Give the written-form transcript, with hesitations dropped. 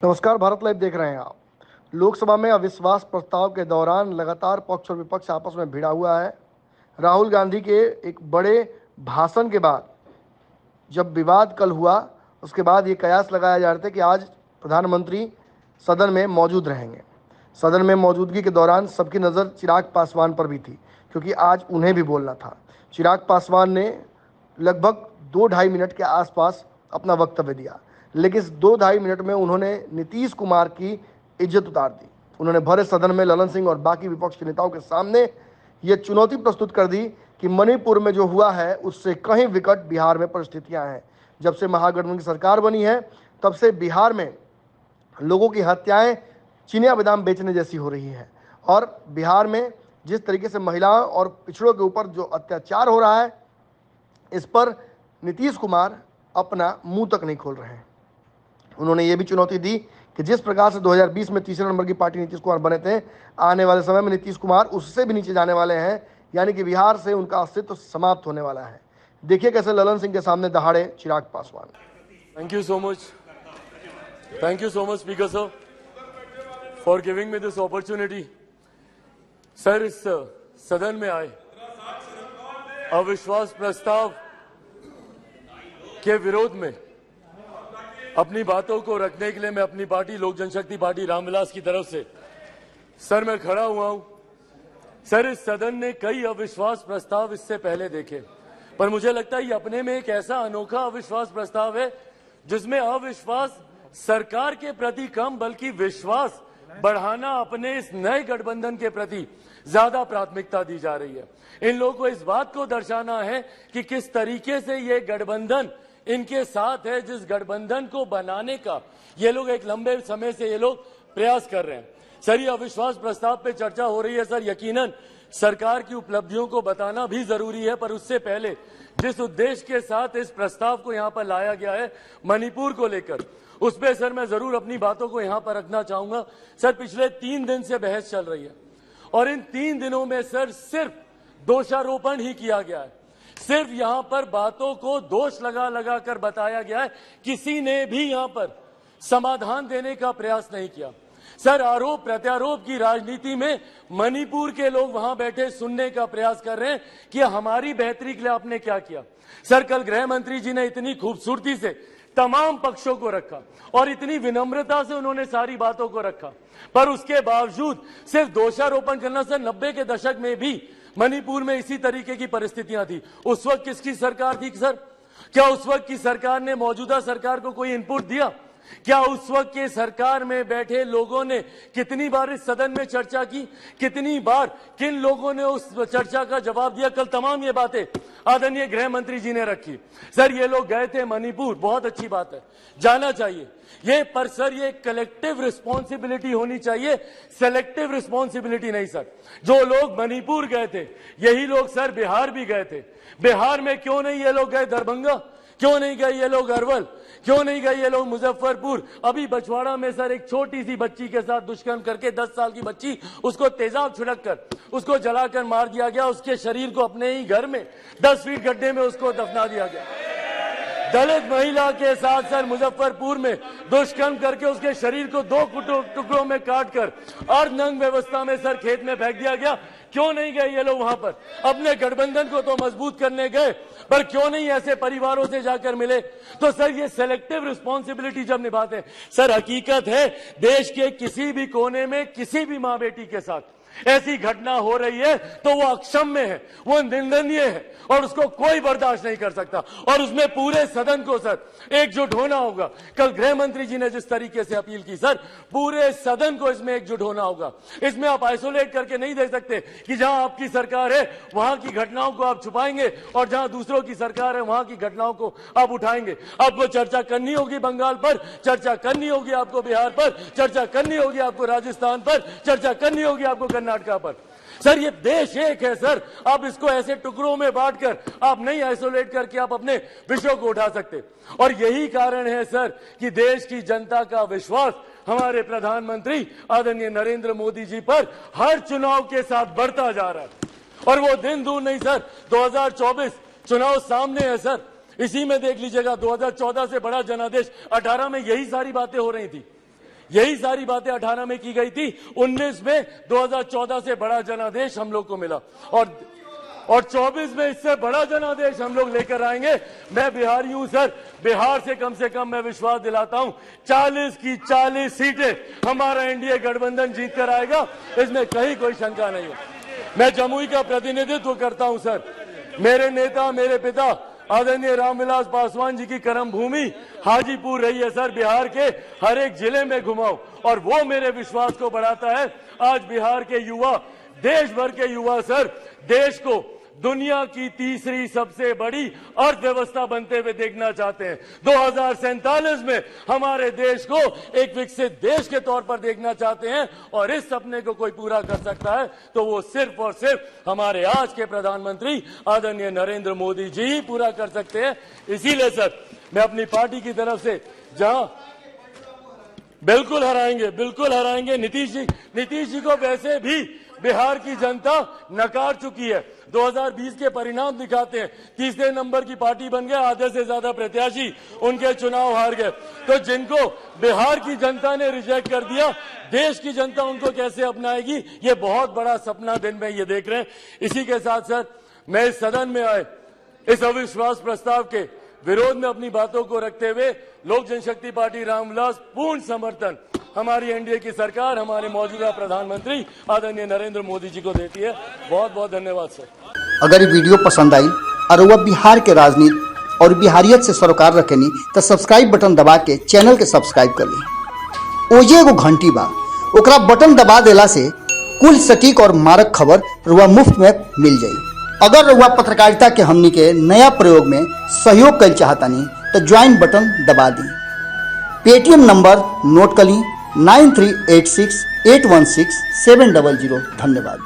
नमस्कार, भारत लाइव देख रहे हैं आप। लोकसभा में अविश्वास प्रस्ताव के दौरान लगातार पक्ष और विपक्ष आपस में भिड़ा हुआ है। राहुल गांधी के एक बड़े भाषण के बाद जब विवाद कल हुआ, उसके बाद ये कयास लगाया जा रहा था कि आज प्रधानमंत्री सदन में मौजूद रहेंगे। सदन में मौजूदगी के दौरान सबकी नज़र चिराग पासवान पर भी थी, क्योंकि आज उन्हें भी बोलना था। चिराग पासवान ने लगभग 2-2.5 मिनट के आसपास अपना वक्तव्य दिया, लेकिन इस 2-2.5 मिनट में उन्होंने नीतीश कुमार की इज्जत उतार दी। उन्होंने भरे सदन में ललन सिंह और बाकी विपक्ष के नेताओं के सामने ये चुनौती प्रस्तुत कर दी कि मणिपुर में जो हुआ है उससे कहीं विकट बिहार में परिस्थितियां हैं। जब से महागठबंधन की सरकार बनी है, तब से बिहार में लोगों की हत्याएं चिनिया बादाम बेचने जैसी हो रही है, और बिहार में जिस तरीके से महिलाओं और पिछड़ों के ऊपर जो अत्याचार हो रहा है, इस पर नीतीश कुमार अपना मुंह तक नहीं खोल रहे हैं। उन्होंने ये भी चुनौती दी कि जिस प्रकार से 2020 में तीसरे नंबर की पार्टी नीतीश कुमार बने थे, आने वाले समय में नीतीश कुमार उससे भी नीचे जाने वाले हैं, यानी कि बिहार से उनका अस्तित्व समाप्त होने वाला है। देखिए कैसे ललन सिंह के सामने दहाड़े Chirag Paswan. Thank you so much speaker sir for giving me this opportunity. Sir, इस सदन में आए अविश्वास प्रस्ताव के विरोध में अपनी बातों को रखने के लिए मैं अपनी पार्टी लोक जनशक्ति पार्टी रामविलास की तरफ से सर मैं खड़ा हुआ हूं। सर, इस सदन ने कई अविश्वास प्रस्ताव इससे पहले देखे, पर मुझे लगता है ये अपने में एक ऐसा अनोखा अविश्वास प्रस्ताव है जिसमें अविश्वास सरकार के प्रति कम बल्कि विश्वास बढ़ाना अपने इस नए गठबंधन के प्रति ज्यादा प्राथमिकता दी जा रही है। इन लोगों को इस बात को दर्शाना है कि किस तरीके से ये गठबंधन इनके साथ है, जिस गठबंधन को बनाने का ये लोग एक लंबे समय से ये लोग प्रयास कर रहे हैं। सर, ये अविश्वास प्रस्ताव पे चर्चा हो रही है। सर, यकीनन सरकार की उपलब्धियों को बताना भी जरूरी है, पर उससे पहले जिस उद्देश्य के साथ इस प्रस्ताव को यहाँ पर लाया गया है मणिपुर को लेकर, उस पर सर मैं जरूर अपनी बातों को यहाँ पर रखना चाहूंगा। सर, पिछले 3 दिन से बहस चल रही है और इन 3 दिनों में सर सिर्फ दोषारोपण ही किया गया है। सिर्फ यहां पर बातों को दोष लगा लगा कर बताया गया है, किसी ने भी यहां पर समाधान देने का प्रयास नहीं किया। सर, आरोप प्रत्यारोप की राजनीति में मणिपुर के लोग वहां बैठे सुनने का प्रयास कर रहे हैं कि हमारी बेहतरी के लिए आपने क्या किया। सर, कल गृह मंत्री जी ने इतनी खूबसूरती से तमाम पक्षों को रखा और इतनी विनम्रता से उन्होंने सारी बातों को रखा, पर उसके बावजूद सिर्फ दोषारोपण करना। सर, 90 के दशक में भी मणिपुर में इसी तरीके की परिस्थितियां थी। उस वक्त किसकी सरकार थी सर? क्या उस वक्त की सरकार ने मौजूदा सरकार को कोई इनपुट दिया? क्या उस वक्त के सरकार में बैठे लोगों ने कितनी बार इस सदन में चर्चा की? कितनी बार किन लोगों ने उस चर्चा का जवाब दिया? कल तमाम ये बातें आदरणीय गृह मंत्री जी ने रखी। सर, ये लोग गए थे मणिपुर, बहुत अच्छी बात है, जाना चाहिए ये, पर सर ये कलेक्टिव रिस्पॉन्सिबिलिटी होनी चाहिए, सेलेक्टिव रिस्पॉन्सिबिलिटी नहीं। सर, जो लोग मणिपुर गए थे यही लोग सर बिहार भी गए थे। बिहार में क्यों नहीं ये लोग गए दरभंगा? क्यों नहीं गए ये लोग अरवल? क्यों नहीं गए ये लोग मुजफ्फरपुर? अभी बछवाड़ा में सर एक छोटी सी बच्ची के साथ दुष्कर्म करके 10 साल की बच्ची, उसको तेजाब छिड़क कर उसको जलाकर मार दिया गया। उसके शरीर को अपने ही घर में 10 फीट गड्ढे में उसको दफना दिया गया। दलित महिला के साथ सर मुजफ्फरपुर में दुष्कर्म करके उसके शरीर को 2 टुकड़ों में काटकर अर्धनग्न व्यवस्था में सर खेत में फेंक दिया गया। क्यों नहीं गए ये लोग वहां पर? अपने गठबंधन को तो मजबूत करने गए, पर क्यों नहीं ऐसे परिवारों से जाकर मिले? तो सर ये सेलेक्टिव रिस्पॉन्सिबिलिटी जब निभाते हैं, सर हकीकत है देश के किसी भी कोने में किसी भी मां बेटी के साथ ऐसी घटना हो रही है तो वो अक्षम्य है, वो निंदनीय है और उसको कोई बर्दाश्त नहीं कर सकता, और उसमें पूरे सदन को सर एकजुट होना होगा। कल गृह मंत्री जी ने जिस तरीके से अपील की, सर पूरे सदन को इसमें एकजुट होना होगा। इसमें आप आइसोलेट करके नहीं दे सकते कि जहां आपकी सरकार है वहां की घटनाओं को आप छुपाएंगे और जहां दूसरों की सरकार है वहां की घटनाओं को आप उठाएंगे। आपको चर्चा करनी होगी बंगाल पर, चर्चा करनी होगी आपको बिहार पर, चर्चा करनी होगी आपको राजस्थान पर, चर्चा करनी होगी आपको कर्नाटका पर। सर ये देश एक है सर, आप इसको ऐसे टुकड़ों में बांटकर आप नहीं आइसोलेट करके आप अपने विषयों को उठा सकते। और यही कारण है सर कि देश की जनता का विश्वास हमारे प्रधानमंत्री आदरणीय नरेंद्र मोदी जी पर हर चुनाव के साथ बढ़ता जा रहा है। और वो दिन दूर नहीं सर, 2024 चुनाव सामने है सर। इसी में देख लीजिएगा 2014 से बड़ा जनादेश 18 में यही सारी बातें हो रही थी। यही सारी बातें 18 में की गई थी। 19 में 2014 से बड़ा जनादेश हम लोग को मिला और 24 में इससे बड़ा जनादेश हम लोग लेकर आएंगे। मैं बिहारी हूं सर, बिहार से कम मैं विश्वास दिलाता हूं 40 की 40 सीटें हमारा एनडीए गठबंधन जीत कर आएगा, इसमें कहीं कोई शंका नहीं है। मैं जमुई का प्रतिनिधित्व करता हूं सर। मेरे नेता, मेरे पिता आदरणीय रामविलास पासवान जी की कर्म भूमि हाजीपुर रही है सर। बिहार के हर एक जिले में घुमाऊं और वो मेरे विश्वास को बढ़ाता है। आज बिहार के युवा, देश भर के युवा सर, देश को दुनिया की तीसरी सबसे बड़ी अर्थव्यवस्था बनते हुए देखना चाहते हैं। 2047 में हमारे देश को एक विकसित देश के तौर पर देखना चाहते हैं और इस सपने को कोई पूरा कर सकता है तो वो सिर्फ और सिर्फ हमारे आज के प्रधानमंत्री आदरणीय नरेंद्र मोदी जी ही पूरा कर सकते हैं। इसीलिए सर मैं अपनी पार्टी की तरफ से जहां बिल्कुल हराएंगे नीतीश जी को वैसे भी बिहार की जनता नकार चुकी है। 2020 के परिणाम दिखाते हैं, तीसरे नंबर की पार्टी बन गए, आधे से ज्यादा प्रत्याशी उनके चुनाव हार गए। तो जिनको बिहार की जनता ने रिजेक्ट कर दिया, देश की जनता उनको कैसे अपनाएगी, ये बहुत बड़ा सपना दिन में ये देख रहे हैं। इसी के साथ साथ मैं इस सदन में आए इस अविश्वास प्रस्ताव के विरोध में अपनी बातों को रखते हुए लोक जनशक्ति पार्टी रामविलास पूर्ण समर्थन हमारी एनडीए की सरकार, हमारे मौजूदा प्रधानमंत्री आदरणीय नरेंद्र मोदी जी को देती है। बहुत बहुत धन्यवाद सर। अगर ये वीडियो पसंद आई और वह बिहार के राजनीति और बिहारियत से सरोकार रखेनी तो सब्सक्राइब बटन दबा के चैनल के सब्सक्राइब कर ली। ओजे एगो घंटी बा, ओकरा बटन दबा देला से कुल सटीक और मारक खबर रुआ मुफ्त में मिल जाई। अगर रुआ पत्रकारिता के हमनी के नया प्रयोग में सहयोग कर चाहतानी तो ज्वाइन बटन दबा दी। पेटीएम नंबर नोट कर ली 9386816700। धन्यवाद।